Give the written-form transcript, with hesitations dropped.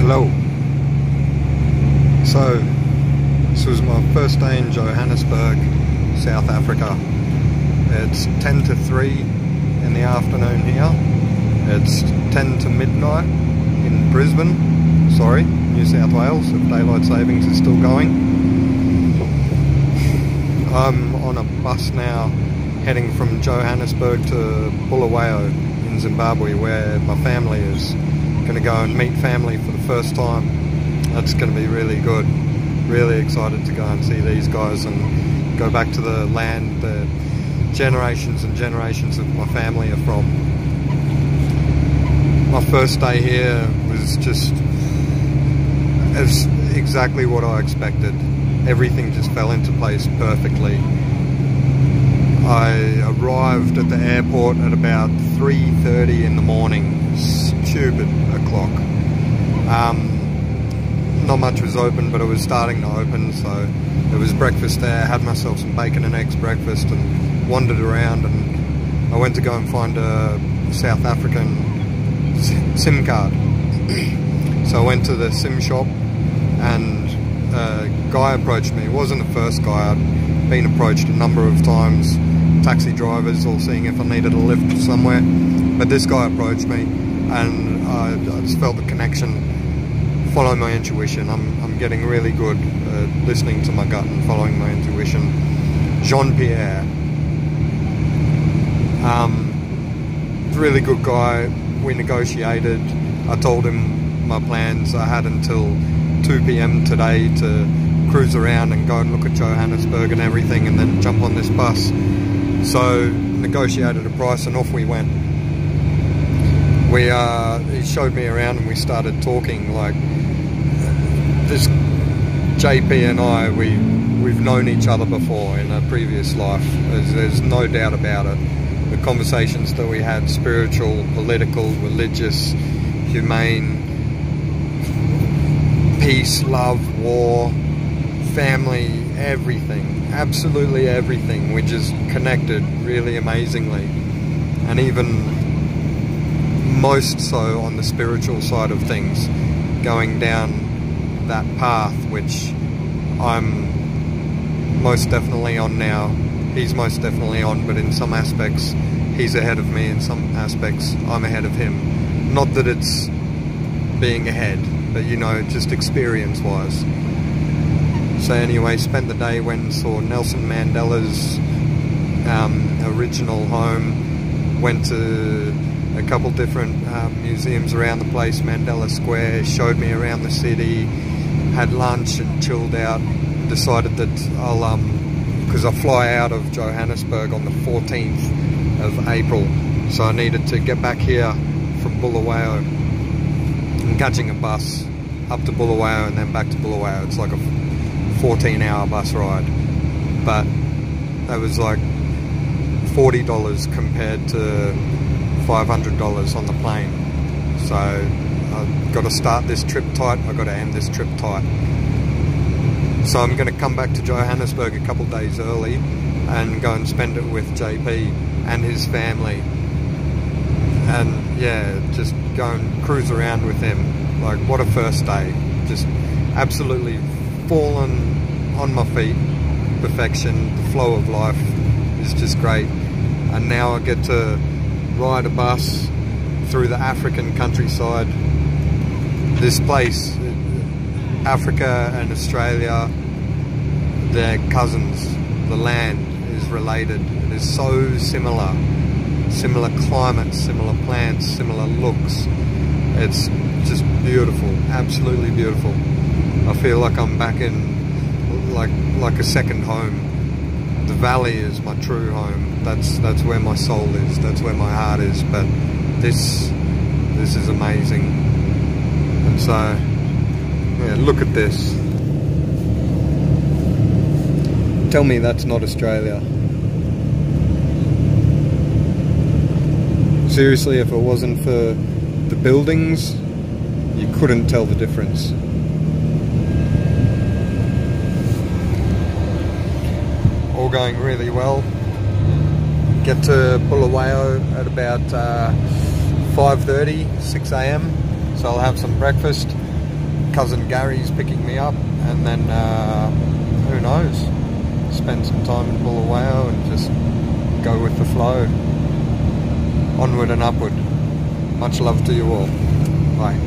Hello. So, this was my first day in Johannesburg, South Africa. It's 10 to 3 in the afternoon here. It's 10 to midnight in Brisbane, New South Wales, if daylight savings is still going. I'm on a bus now heading from Johannesburg to Bulawayo in Zimbabwe, where my family is. Going to go and meet family for the first time. That's going to be really good. Really excited to go and see these guys and go back to the land that generations and generations of my family are from. My first day here was just exactly what I expected. Everything just fell into place perfectly. I arrived at the airport at about 3:30 in the morning. Stupid o'clock. Not much was open, but it was starting to open, so there was breakfast there. Had myself some bacon and eggs breakfast and wandered around, and I went to go and find a South African SIM card. So I went to the SIM shop and a guy approached me. It wasn't the first guy. I'd been approached a number of times, taxi drivers, all seeing if I needed a lift somewhere, but this guy approached me and I just felt the connection. Follow my intuition. I'm getting really good at listening to my gut and following my intuition. Jean-Pierre, really good guy. We negotiated. I told him my plans. I had until 2 PM today to cruise around and go and look at Johannesburg and everything, and then jump on this bus. So negotiated a price and off we went. He showed me around and we started talking. Like, this JP and I, we've known each other before in a previous life. There's no doubt about it. The conversations that we had, spiritual, political, religious, humane, peace, love, war, family, everything, absolutely everything. We just connected really amazingly, and even most so on the spiritual side of things, going down that path which I'm most definitely on now. He's most definitely on, but in some aspects he's ahead of me, in some aspects I'm ahead of him. Not that it's being ahead, but you know, just experience wise. So anyway, spent the day, went and saw Nelson Mandela's original home, went to a couple different museums around the place, Mandela Square, showed me around the city, had lunch and chilled out. Decided that I'll, because I fly out of Johannesburg on the 14th of April, so I needed to get back here from Bulawayo. I'm catching a bus up to Bulawayo and then back to Bulawayo. It's like a 14-hour bus ride, but that was like $40 compared to $500 on the plane. So I've got to start this trip tight, I've got to end this trip tight. So I'm going to come back to Johannesburg a couple days early and go and spend it with JP and his family, and yeah, just go and cruise around with him. Like, what a first day. Just absolutely fallen on my feet. Perfection. The flow of life is just great. And now I get to ride a bus through the African countryside. This place, Africa and Australia, they're cousins. The land is related. It is so similar. Similar climates, similar plants, similar looks. It's just beautiful, absolutely beautiful. I feel like I'm back in like a second home. The valley is my true home. That's where my soul is. That's where my heart is. But this is amazing. And so, yeah, look at this. Tell me that's not Australia. Seriously, if it wasn't for the buildings, you couldn't tell the difference. All going really well. Get to Bulawayo at about 5:30, 6 AM. So I'll have some breakfast, cousin Gary's picking me up, and then who knows, spend some time in Bulawayo and just go with the flow. Onward and upward. Much love to you all. Bye.